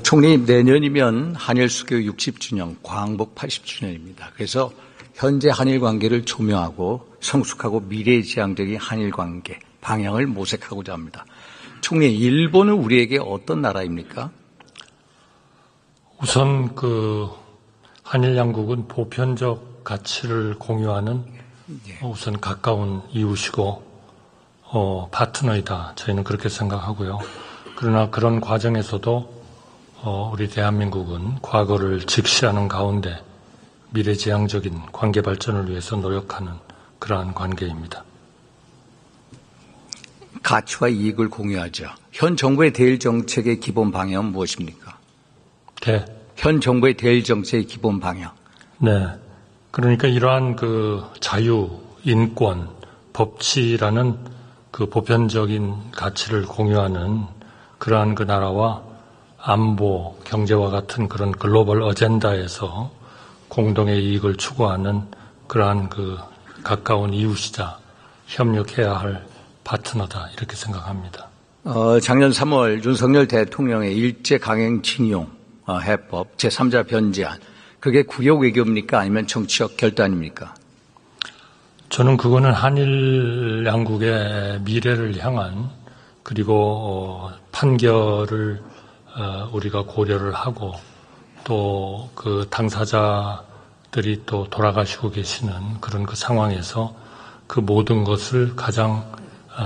총리님, 내년이면 한일 수교 60주년, 광복 80주년입니다. 그래서 현재 한일 관계를 조명하고 성숙하고 미래지향적인 한일 관계 방향을 모색하고자 합니다. 총리, 일본은 우리에게 어떤 나라입니까? 우선 한일 양국은 보편적 가치를 공유하는 우선 가까운 이웃이고 파트너이다. 저희는 그렇게 생각하고요. 그러나 그런 과정에서도 우리 대한민국은 과거를 직시하는 가운데 미래지향적인 관계 발전을 위해서 노력하는 그러한 관계입니다. 가치와 이익을 공유하죠. 현 정부의 대일 정책의 기본 방향은 무엇입니까? 현 정부의 대일 정책의 기본 방향. 네. 그러니까 이러한 자유, 인권, 법치라는 보편적인 가치를 공유하는 그러한 나라와 안보, 경제와 같은 그런 글로벌 어젠다에서 공동의 이익을 추구하는 그러한 가까운 이웃이자 협력해야 할 파트너다 이렇게 생각합니다. 작년 3월 윤석열 대통령의 일제강행징용 해법 제3자 변제안, 그게 구역 외교입니까? 아니면 정치적 결단입니까? 저는 그거는 한일 양국의 미래를 향한 그리고 판결을 우리가 고려를 하고 또 당사자들이 또 돌아가시고 계시는 그런 상황에서 그 모든 것을 가장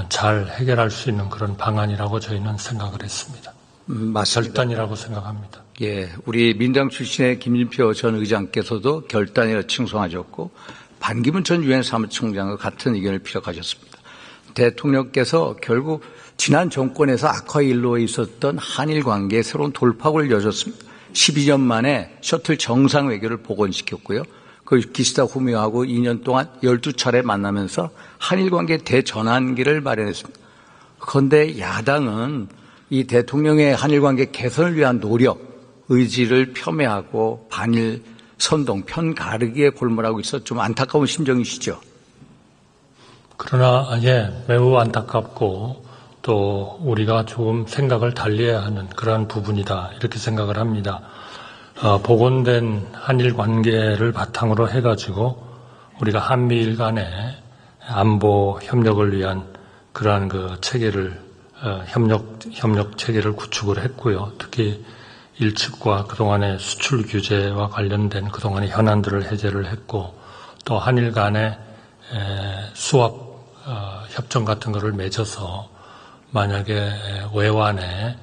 잘 해결할 수 있는 그런 방안이라고 저희는 생각을 했습니다. 맞습니다. 결단이라고 생각합니다. 예, 우리 민당 출신의 김진표 전 의장께서도 결단이라 칭송하셨고 반기문 전 유엔 사무총장과 같은 의견을 피력하셨습니다. 대통령께서 결국 지난 정권에서 악화일로에 있었던 한일 관계에 새로운 돌파구를 여셨습니다. 12년 만에 셔틀 정상 외교를 복원시켰고요. 기시다 후미오하고 2년 동안 12차례 만나면서 한일 관계 대전환기를 마련했습니다. 그런데 야당은 이 대통령의 한일 관계 개선을 위한 노력, 의지를 폄훼하고 반일 선동, 편가르기에 골몰하고 있어 좀 안타까운 심정이시죠? 그러나 매우 안타깝고 또 우리가 조금 생각을 달리해야 하는 그러한 부분이다 이렇게 생각을 합니다. 복원된 한일 관계를 바탕으로 해가지고 우리가 한미일 간의 안보 협력을 위한 그러한 체계를 협력 체계를 구축을 했고요. 특히 일측과 그동안의 수출 규제와 관련된 그동안의 현안들을 해제를 했고 또 한일 간의 수합 협정 같은 것을 맺어서 만약에 외환에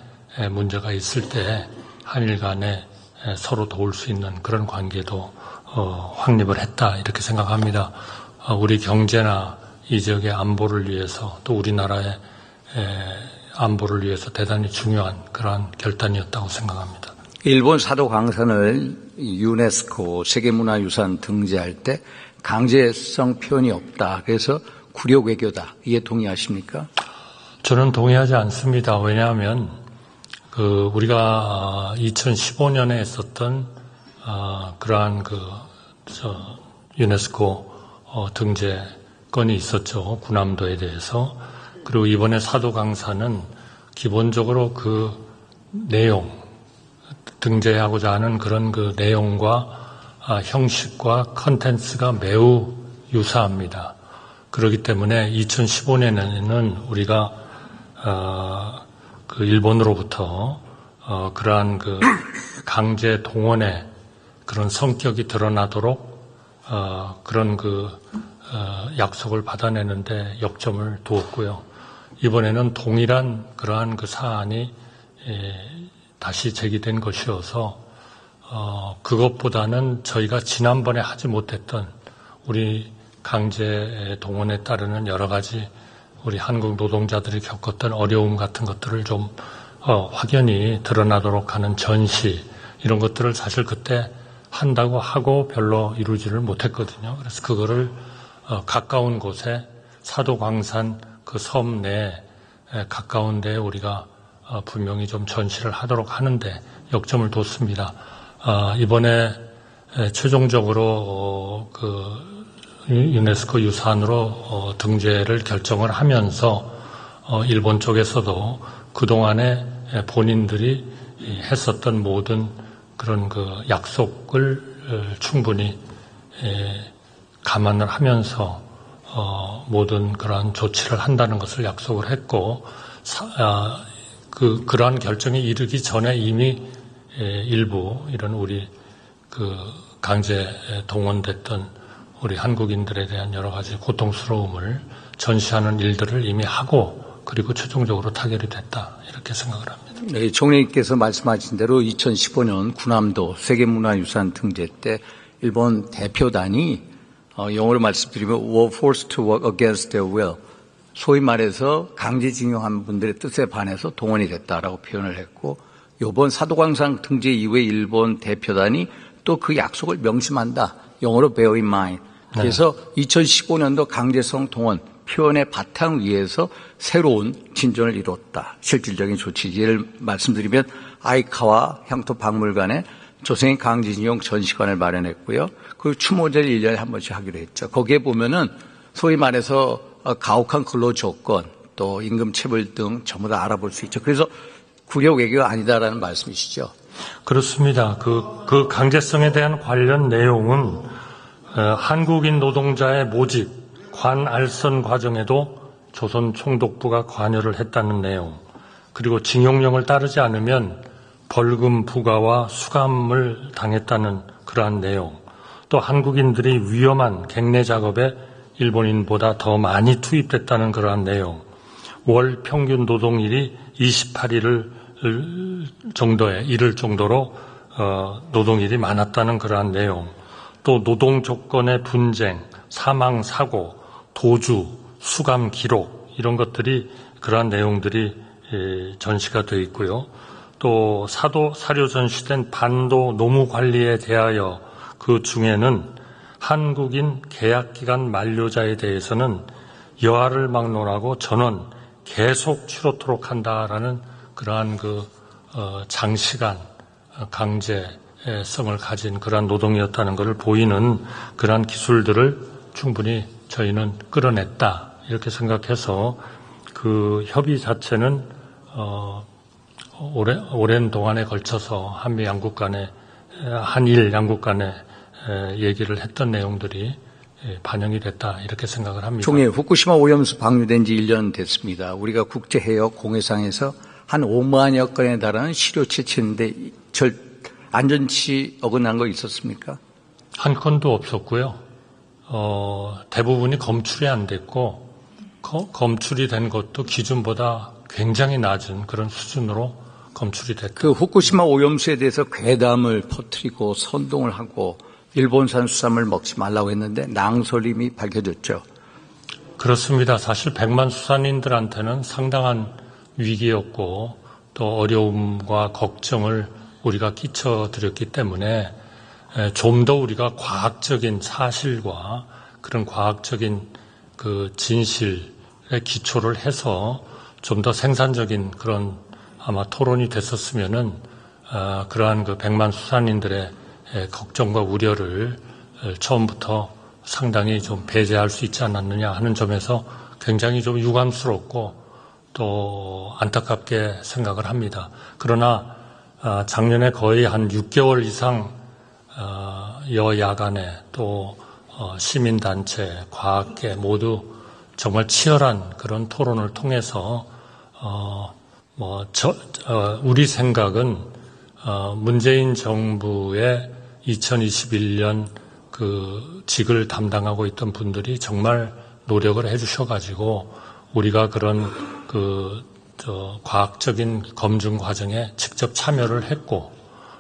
문제가 있을 때 한일 간에 서로 도울 수 있는 그런 관계도 확립을 했다 이렇게 생각합니다. 우리 경제나 이 지역의 안보를 위해서 또 우리나라의 안보를 위해서 대단히 중요한 그러한 결단이었다고 생각합니다. 일본 사도 강산을 유네스코 세계문화유산 등재할 때 강제성 표현이 없다. 그래서 구력 외교다. 이에 동의하십니까? 저는 동의하지 않습니다. 왜냐하면 우리가 2015년에 했었던 그러한 유네스코 등재 건이 있었죠. 군함도에 대해서. 그리고 이번에 사도 강산은 기본적으로 내용, 등재하고자 하는 그런 내용과 형식과 컨텐츠가 매우 유사합니다. 그렇기 때문에 2015년에는 우리가 일본으로부터 그러한 강제 동원의 그런 성격이 드러나도록 그런 약속을 받아내는데 역점을 두었고요. 이번에는 동일한 그러한 사안이 다시 제기된 것이어서 그것보다는 저희가 지난번에 하지 못했던 우리 강제 동원에 따르는 여러 가지 우리 한국 노동자들이 겪었던 어려움 같은 것들을 좀 확연히 드러나도록 하는 전시 이런 것들을 사실 그때 한다고 하고 별로 이루지를 못했거든요. 그래서 그거를 가까운 곳에 사도광산 섬 내에 가까운 데에 우리가 분명히 좀 전시를 하도록 하는데 역점을 뒀습니다. 이번에 최종적으로 유네스코 유산으로 등재를 결정을 하면서 일본 쪽에서도 그동안에 본인들이 했었던 모든 그런 그 약속을 충분히 감안을 하면서 모든 그러한 조치를 한다는 것을 약속을 했고, 그러한 결정에 이르기 전에 이미 일부 이런 우리 그 강제 동원됐던 우리 한국인들에 대한 여러 가지 고통스러움을 전시하는 일들을 이미 하고, 그리고 최종적으로 타결이 됐다, 이렇게 생각을 합니다. 네, 총리께서 말씀하신 대로 2015년 군함도 세계문화유산 등재 때 일본 대표단이 영어로 말씀드리면 were forced to work against their will, 소위 말해서 강제징용한 분들의 뜻에 반해서 동원이 됐다라고 표현을 했고, 이번 사도광산 등재 이후에 일본 대표단이 또 그 약속을 명심한다, 영어로 bear in mind. 그래서 2015년도 강제성 동원 표현의 바탕 위에서 새로운 진전을 이뤘다. 실질적인 조치. 예를 말씀드리면 아이카와 향토박물관에 조선인 강제징용 전시관을 마련했고요. 그 추모제를 1년에 한 번씩 하기로 했죠. 거기에 보면은 소위 말해서 가혹한 근로 조건, 또 임금 체불 등 전부 다 알아볼 수 있죠. 그래서 국역 외교가 아니다라는 말씀이시죠. 그렇습니다. 그 강제성에 대한 관련 내용은 한국인 노동자의 모집, 관알선 과정에도 조선 총독부가 관여를 했다는 내용, 그리고 징용령을 따르지 않으면 벌금 부과와 수감을 당했다는 그러한 내용, 또 한국인들이 위험한 객내 작업에 일본인보다 더 많이 투입됐다는 그러한 내용, 월 평균 노동일이 28일을 정도에 이를 정도로 노동일이 많았다는 그러한 내용, 또 노동 조건의 분쟁, 사망 사고, 도주, 수감 기록, 이런 것들이, 그러한 내용들이 전시가 되어 있고요. 또 사료 전시된 반도 노무 관리에 대하여 그 중에는 한국인 계약기간 만료자에 대해서는 여하를 막론하고 전원 계속 치르도록 한다라는 그러한 장시간 강제성을 가진 그러한 노동이었다는 것을 보이는 그러한 기술들을 충분히 저희는 끌어냈다, 이렇게 생각해서 그 협의 자체는 오랜 동안에 걸쳐서 한미 양국 간에, 한일 양국 간에 얘기를 했던 내용들이 반영이 됐다, 이렇게 생각을 합니다. 총리, 후쿠시마 오염수 방류된 지 1년 됐습니다. 우리가 국제해역 공해상에서 한 5만여 건에 달하는 시료 채취했는데 안전치 어긋난 거 있었습니까? 한 건도 없었고요. 대부분이 검출이 안 됐고, 검출이 된 것도 기준보다 굉장히 낮은 그런 수준으로 검출이 됐다. 그 후쿠시마 오염수에 대해서 괴담을 퍼뜨리고 선동을 하고 일본산 수산물 먹지 말라고 했는데 낭설임이 밝혀졌죠. 그렇습니다. 사실 백만 수산인들한테는 상당한 위기였고, 또 어려움과 걱정을 우리가 끼쳐드렸기 때문에 좀 더 우리가 과학적인 사실과 그런 과학적인 그 진실에 기초를 해서 좀 더 생산적인 그런 아마 토론이 됐었으면은 그러한 그 백만 수산인들의 걱정과 우려를 처음부터 상당히 좀 배제할 수 있지 않았느냐 하는 점에서 굉장히 좀 유감스럽고 또 안타깝게 생각을 합니다. 그러나 작년에 거의 한 6개월 이상 여야간에 또 시민단체, 과학계 모두 정말 치열한 그런 토론을 통해서 우리 생각은 문재인 정부의 2021년 그 직을 담당하고 있던 분들이 정말 노력을 해주셔가지고 우리가 그런 과학적인 검증 과정에 직접 참여를 했고,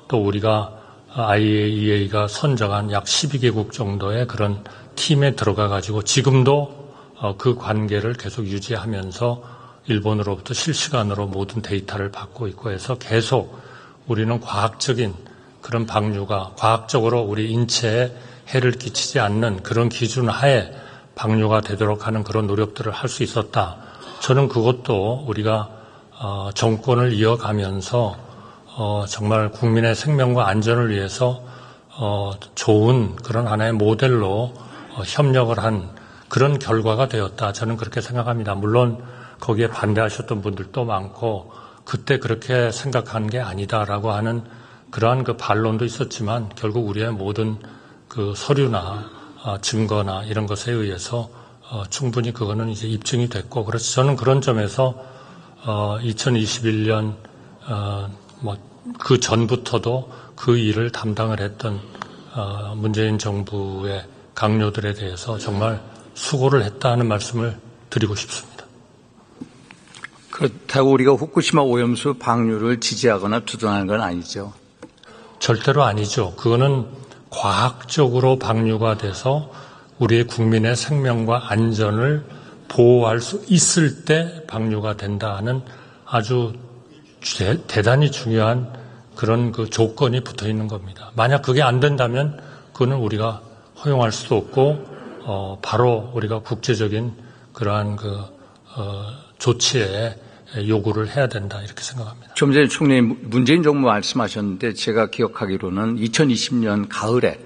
또 우리가 IAEA가 선정한 약 12개국 정도의 그런 팀에 들어가가지고 지금도 그 관계를 계속 유지하면서 일본으로부터 실시간으로 모든 데이터를 받고 있고 해서 계속 우리는 과학적인 그런 방류가 과학적으로 우리 인체에 해를 끼치지 않는 그런 기준 하에 방류가 되도록 하는 그런 노력들을 할 수 있었다. 저는 그것도 우리가 정권을 이어가면서 정말 국민의 생명과 안전을 위해서 좋은 그런 하나의 모델로 협력을 한 그런 결과가 되었다. 저는 그렇게 생각합니다. 물론 거기에 반대하셨던 분들도 많고 그때 그렇게 생각한 게 아니다라고 하는 그러한 그 반론도 있었지만 결국 우리의 모든 그 서류나 증거나 이런 것에 의해서 충분히 그거는 이제 입증이 됐고, 그래서 저는 그런 점에서 2021년 그 전부터도 그 일을 담당을 했던 문재인 정부의 강요들에 대해서 정말 수고를 했다는 말씀을 드리고 싶습니다. 그렇다고 우리가 후쿠시마 오염수 방류를 지지하거나 투쟁하는 건 아니죠? 절대로 아니죠. 그거는 과학적으로 방류가 돼서 우리의 국민의 생명과 안전을 보호할 수 있을 때 방류가 된다는 아주 대단히 중요한 그런 그 조건이 붙어 있는 겁니다. 만약 그게 안 된다면 그거는 우리가 허용할 수도 없고 바로 우리가 국제적인 그러한 조치에 요구를 해야 된다 이렇게 생각합니다. 좀 전에 총리님 문재인 정부 말씀하셨는데 제가 기억하기로는 2020년 가을에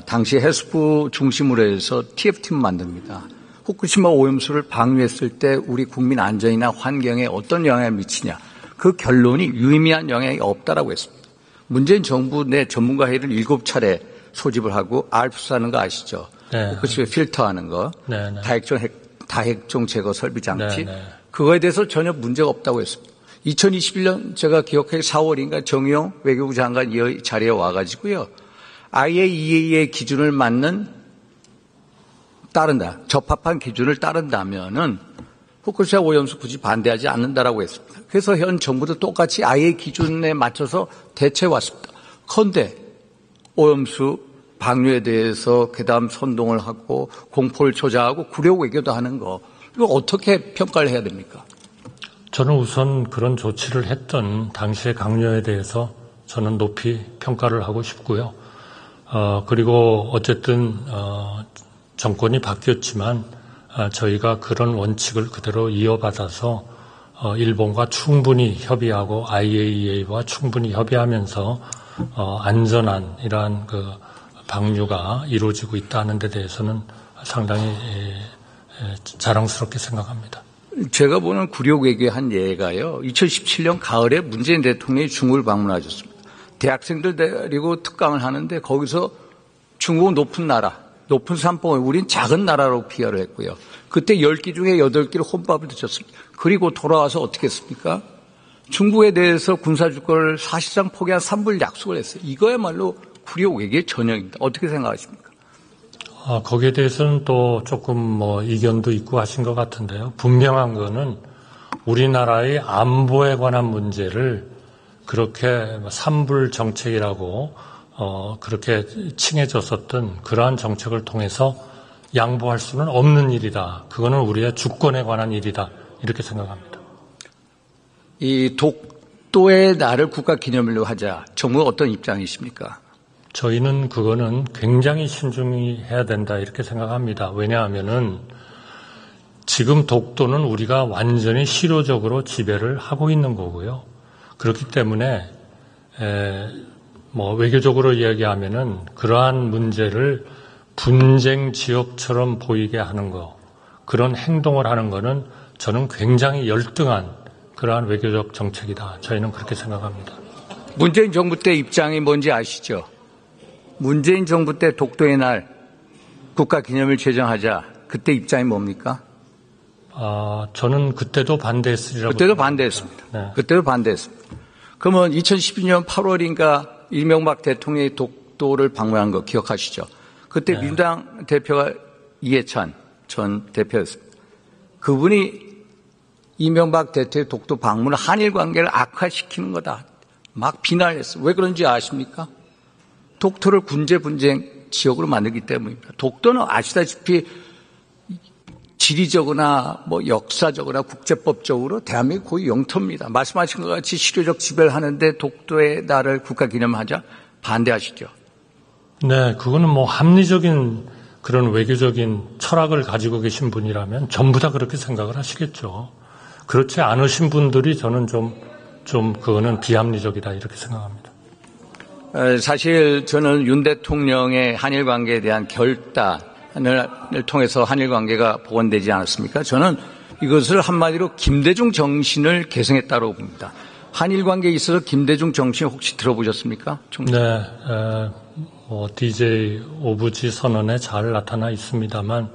당시 해수부 중심으로 해서 TF팀을 만듭니다. 후쿠시마 오염수를 방류했을 때 우리 국민 안전이나 환경에 어떤 영향을 미치냐. 그 결론이 유의미한 영향이 없다라고 했습니다. 문재인 정부 내 전문가 회의를 7차례 소집을 하고 알프스 하는 거 아시죠? 네. 후쿠시마 필터하는 거, 네, 네. 다핵종 제거 설비 장치. 네, 네. 그거에 대해서 전혀 문제가 없다고 했습니다. 2021년 제가 기억하기 4월인가 정의용 외교부 장관 이 자리에 와가지고요. IAEA의 기준을 따른다. 적합한 기준을 따른다면은 후쿠시마 오염수 굳이 반대하지 않는다라고 했습니다. 그래서 현 정부도 똑같이 IAEA 기준에 맞춰서 대처해 왔습니다. 그런데 오염수 방류에 대해서 그다음 선동을 하고 공포를 조장하고 굴욕 외교도 하는 거 이거 어떻게 평가를 해야 됩니까? 저는 우선 그런 조치를 했던 당시의 강요에 대해서 저는 높이 평가를 하고 싶고요. 그리고 어쨌든 정권이 바뀌었지만 저희가 그런 원칙을 그대로 이어받아서 일본과 충분히 협의하고 IAEA와 충분히 협의하면서 안전한 이러한 그 방류가 이루어지고 있다는 데 대해서는 상당히 자랑스럽게 생각합니다. 제가 보는 굴욕 외교의 한 예가요. 2017년 가을에 문재인 대통령이 중국을 방문하셨습니다. 대학생들 데리고 특강을 하는데 거기서 중국은 높은 산봉을 우린 작은 나라로 비하를 했고요. 그때 10끼 중에 8끼를 혼밥을 드셨습니다. 그리고 돌아와서 어떻게 했습니까? 중국에 대해서 군사주권을 사실상 포기한 3불 약속을 했어요. 이거야말로 굴욕 외교의 전형입니다. 어떻게 생각하십니까? 거기에 대해서는 또 조금 이견도 있고 하신 것 같은데요. 분명한 거는 우리나라의 안보에 관한 문제를 그렇게 삼불 정책이라고 그렇게 칭해졌었던 그러한 정책을 통해서 양보할 수는 없는 일이다. 그거는 우리의 주권에 관한 일이다. 이렇게 생각합니다. 이 독도의 날을 국가기념일로 하자. 정부가 어떤 입장이십니까? 저희는 그거는 굉장히 신중히 해야 된다 이렇게 생각합니다. 왜냐하면은 지금 독도는 우리가 완전히 실효적으로 지배를 하고 있는 거고요. 그렇기 때문에 외교적으로 이야기하면은 그러한 문제를 분쟁 지역처럼 보이게 하는 거, 그런 행동을 하는 거는 저는 굉장히 열등한 그러한 외교적 정책이다. 저희는 그렇게 생각합니다. 문재인 정부 때 입장이 뭔지 아시죠? 문재인 정부 때 독도의 날 국가기념일 제정하자. 그때 입장이 뭡니까? 저는 그때도 반대했으리라고. 그때도 반대했습니다. 네. 그때도 반대했습니다. 그러면 2012년 8월인가 이명박 대통령이 독도를 방문한 거 기억하시죠? 그때 네. 민주당 대표가 이해찬 전 대표였습니다. 그분이 이명박 대통령의 독도 방문을 한일 관계를 악화시키는 거다. 막 비난을 했어요. 왜 그런지 아십니까? 독도를 군제 분쟁 지역으로 만들기 때문입니다. 독도는 아시다시피 지리적이나 역사적이나 국제법적으로 대한민국 고유 영토입니다. 말씀하신 것 같이 실효적 지배를 하는데 독도의 날을 국가기념하자 반대하시죠? 네, 그거는 합리적인 그런 외교적인 철학을 가지고 계신 분이라면 전부 다 그렇게 생각을 하시겠죠. 그렇지 않으신 분들이 저는 좀 그거는 비합리적이다 이렇게 생각합니다. 사실 저는 윤 대통령의 한일 관계에 대한 결단을 통해서 한일 관계가 복원되지 않았습니까? 저는 이것을 한마디로 김대중 정신을 계승했다고 봅니다. 한일 관계에 있어서 김대중 정신 혹시 들어보셨습니까? 네, DJ 오부지 선언에 잘 나타나 있습니다만,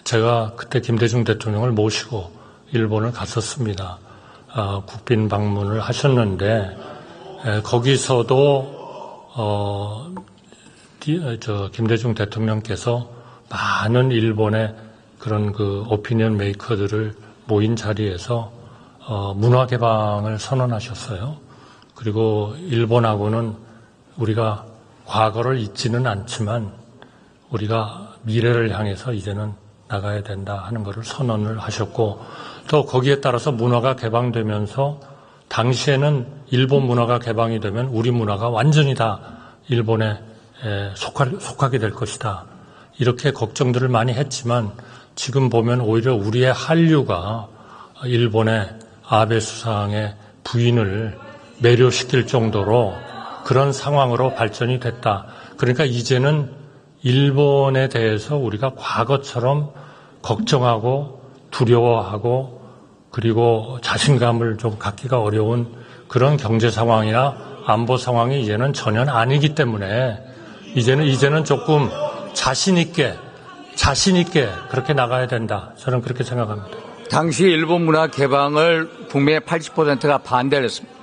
제가 그때 김대중 대통령을 모시고 일본을 갔었습니다. 국빈 방문을 하셨는데, 거기서도, 김대중 대통령께서 많은 일본의 그런 그 오피니언 메이커들을 모인 자리에서 문화 개방을 선언하셨어요. 그리고 일본하고는 우리가 과거를 잊지는 않지만 우리가 미래를 향해서 이제는 나가야 된다 하는 것을 선언을 하셨고, 또 거기에 따라서 문화가 개방되면서 당시에는 일본 문화가 개방이 되면 우리 문화가 완전히 다 일본에 속하게 될 것이다. 이렇게 걱정들을 많이 했지만 지금 보면 오히려 우리의 한류가 일본의 아베 수상의 부인을 매료시킬 정도로 그런 상황으로 발전이 됐다. 그러니까 이제는 일본에 대해서 우리가 과거처럼 걱정하고 두려워하고 그리고 자신감을 좀 갖기가 어려운 그런 경제 상황이나 안보 상황이 이제는 전혀 아니기 때문에 이제는 조금 자신 있게 그렇게 나가야 된다. 저는 그렇게 생각합니다. 당시 일본 문화 개방을 북미의 80%가 반대를 했습니다.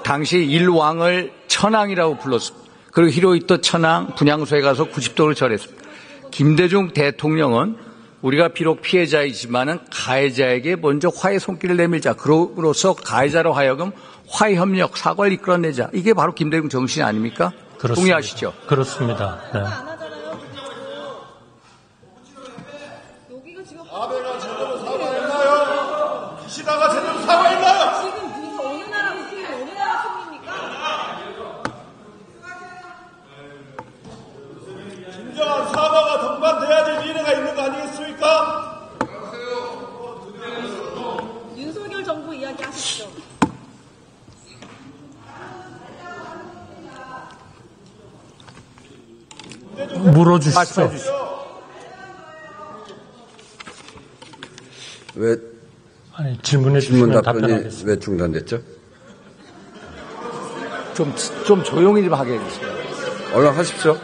당시 일왕을 천황이라고 불렀습니다. 그리고 히로히토 천황 분향소에 가서 90도를 절했습니다. 김대중 대통령은 우리가 비록 피해자이지만은 가해자에게 먼저 화해 손길을 내밀자. 그로써 가해자로 하여금 화해 협력, 사과를 이끌어내자. 이게 바로 김대중 정신 아닙니까? 그렇습니다. 동의하시죠? 그렇습니다. 네. 여기가 지금 아베가 제대로 사과했나요? 기시다가 제대로 사과했나요? 지금 누가 어느 나라 국회의원 어느 나라 총리입니까? 진정한 사과가 동반돼야지 미래가 있는 거 아니겠습니까? 윤석열 정부 이야기 하시죠. 물어주시죠. 말씀해 주시죠. 왜 아니, 질문해 질문 주시면 답변이 답변하겠습니다. 왜 중단됐죠? 좀 조용히 좀 하게 해주세요. 얼른 하십시오.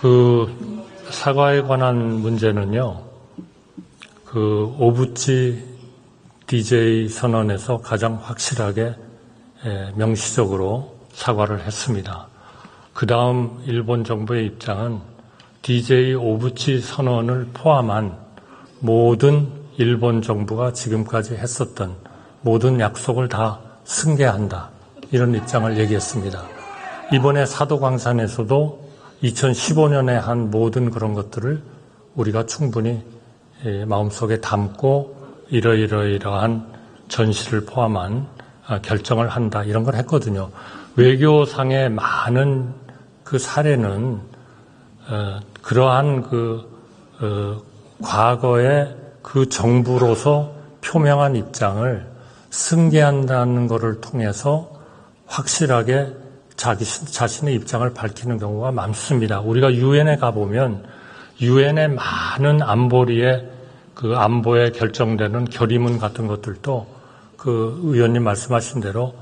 그 사과에 관한 문제는요, 그 오부치 DJ 선언에서 가장 확실하게 명시적으로 사과를 했습니다. 그 다음 일본 정부의 입장은 DJ 오부치 선언을 포함한 모든 일본 정부가 지금까지 했었던 모든 약속을 다 승계한다. 이런 입장을 얘기했습니다. 이번에 사도광산에서도 2015년에 한 모든 그런 것들을 우리가 충분히 마음속에 담고 이러이러한 전시를 포함한 결정을 한다. 이런 걸 했거든요. 외교상의 많은 그 사례는 그러한 과거의 그 정부로서 표명한 입장을 승계한다는 것을 통해서 확실하게 자신의 입장을 밝히는 경우가 많습니다. 우리가 유엔에 가보면 유엔의 많은 안보리의 그 안보에 결정되는 결의문 같은 것들도 그 의원님 말씀하신 대로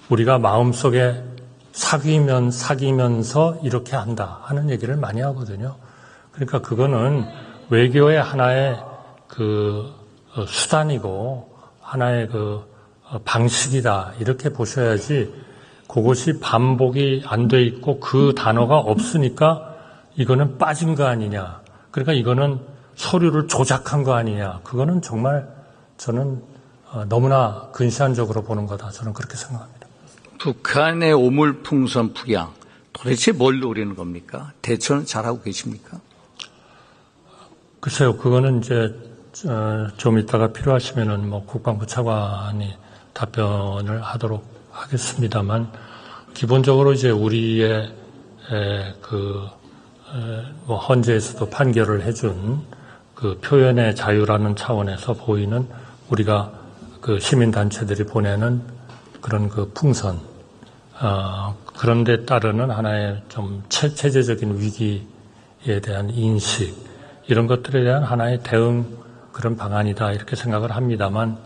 우리가 마음속에 사귀면서 이렇게 한다 하는 얘기를 많이 하거든요. 그러니까 그거는 외교의 하나의 그 수단이고 하나의 그 방식이다 이렇게 보셔야지 그것이 반복이 안 돼 있고 그 단어가 없으니까 이거는 빠진 거 아니냐. 그러니까 이거는 서류를 조작한 거 아니냐. 그거는 정말 저는 너무나 근시안적으로 보는 거다. 저는 그렇게 생각합니다. 북한의 오물풍선 북양 도대체 뭘 노리는 겁니까? 대처는 잘하고 계십니까? 글쎄요, 그거는 이제 좀 이따가 필요하시면은 뭐 국방부 차관이 답변을 하도록 하겠습니다만 기본적으로 이제 우리의 뭐 헌재에서도 판결을 해준 그 표현의 자유라는 차원에서 보이는 우리가 그 시민단체들이 보내는 그런 그 풍선, 그런 데 따르는 하나의 좀 체제적인 위기 대한 인식, 이런 것들에 대한 하나의 대응 그런 방안이다 이렇게 생각을 합니다만,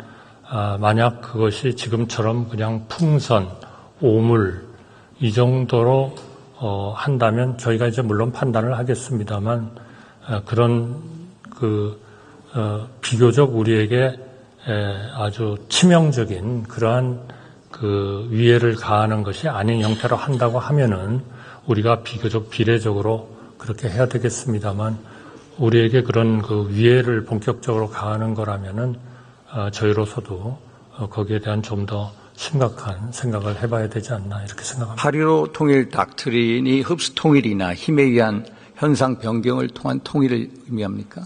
만약 그것이 지금처럼 그냥 풍선, 오물 이 정도로 한다면 저희가 이제 물론 판단을 하겠습니다만, 그런 비교적 우리에게 아주 치명적인 그러한 위해를 가하는 것이 아닌 형태로 한다고 하면은 우리가 비교적 비례적으로 그렇게 해야 되겠습니다만, 우리에게 그런 위해를 본격적으로 가하는 거라면은 저희로서도 거기에 대한 좀 더 심각한 생각을 해봐야 되지 않나 이렇게 생각합니다. 8.15 통일 닥트린이 흡수 통일이나 힘에 의한 현상 변경을 통한 통일을 의미합니까?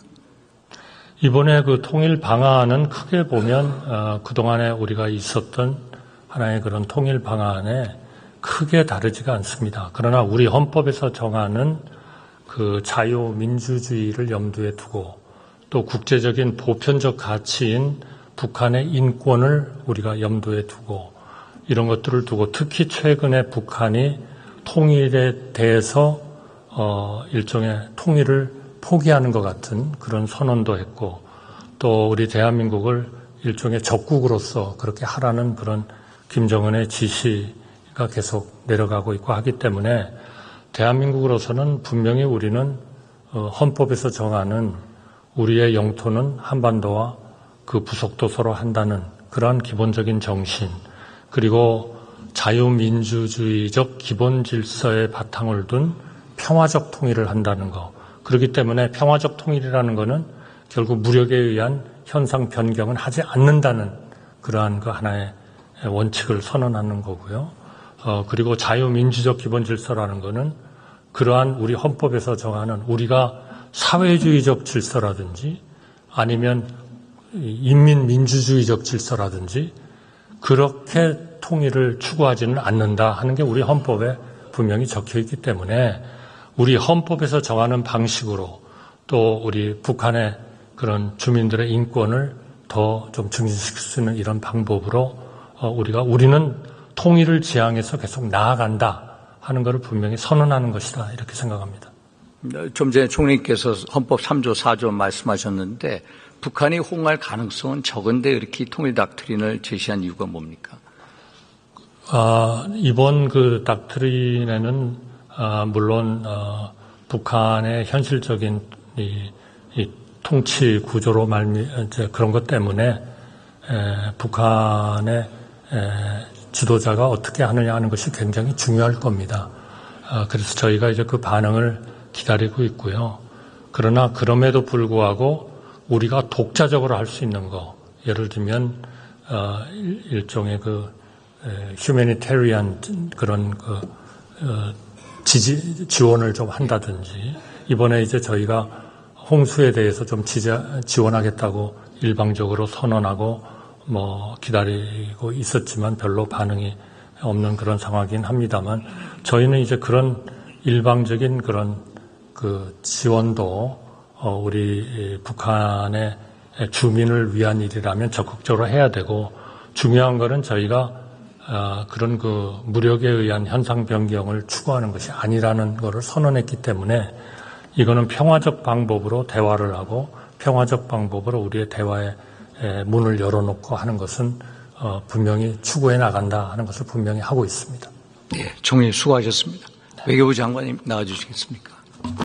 이번에 통일 방안은 크게 보면 그동안에 우리가 있었던 하나의 그런 통일 방안에 크게 다르지가 않습니다. 그러나 우리 헌법에서 정하는 자유민주주의를 염두에 두고 또 국제적인 보편적 가치인 북한의 인권을 우리가 염두에 두고 이런 것들을 두고 특히 최근에 북한이 통일에 대해서 일종의 통일을 포기하는 것 같은 그런 선언도 했고 또 우리 대한민국을 일종의 적국으로서 그렇게 하라는 그런 김정은의 지시가 계속 내려가고 있고 하기 때문에 대한민국으로서는 분명히 우리는 헌법에서 정하는 우리의 영토는 한반도와 그 부속도서로 한다는 그러한 기본적인 정신, 그리고 자유민주주의적 기본 질서의 바탕을 둔 평화적 통일을 한다는 거. 그렇기 때문에 평화적 통일이라는 것은 결국 무력에 의한 현상 변경은 하지 않는다는 그러한 하나의 원칙을 선언하는 거고요. 그리고 자유민주적 기본 질서라는 것은 그러한 우리 헌법에서 정하는 우리가 사회주의적 질서라든지 아니면 인민민주주의적 질서라든지 그렇게 통일을 추구하지는 않는다 하는 게 우리 헌법에 분명히 적혀 있기 때문에 우리 헌법에서 정하는 방식으로 또 우리 북한의 그런 주민들의 인권을 더 좀 증진시킬 수 있는 이런 방법으로 우리는 통일을 지향해서 계속 나아간다 하는 것을 분명히 선언하는 것이다 이렇게 생각합니다. 좀 전에 총리께서 헌법 3조 4조 말씀하셨는데 북한이 호응할 가능성은 적은데 이렇게 통일 닥트린을 제시한 이유가 뭡니까? 이번 닥트린에는 물론 북한의 현실적인 이 통치 구조로 그런 것 때문에 북한의 지도자가 어떻게 하느냐 하는 것이 굉장히 중요할 겁니다. 그래서 저희가 이제 그 반응을 기다리고 있고요. 그러나 그럼에도 불구하고 우리가 독자적으로 할 수 있는 거, 예를 들면 일종의 휴머니테리안 그런 지원을 좀 한다든지, 이번에 이제 저희가 홍수에 대해서 좀 지원하겠다고 일방적으로 선언하고 기다리고 있었지만 별로 반응이 없는 그런 상황이긴 합니다만, 저희는 이제 그런 일방적인 그런 지원도 우리 북한의 주민을 위한 일이라면 적극적으로 해야 되고, 중요한 것은 저희가 그런 무력에 의한 현상 변경을 추구하는 것이 아니라는 것을 선언했기 때문에 이거는 평화적 방법으로 대화를 하고 평화적 방법으로 우리의 대화의 문을 열어놓고 하는 것은 분명히 추구해 나간다 하는 것을 분명히 하고 있습니다. 네, 총리 수고하셨습니다. 외교부 장관님 나와주시겠습니까?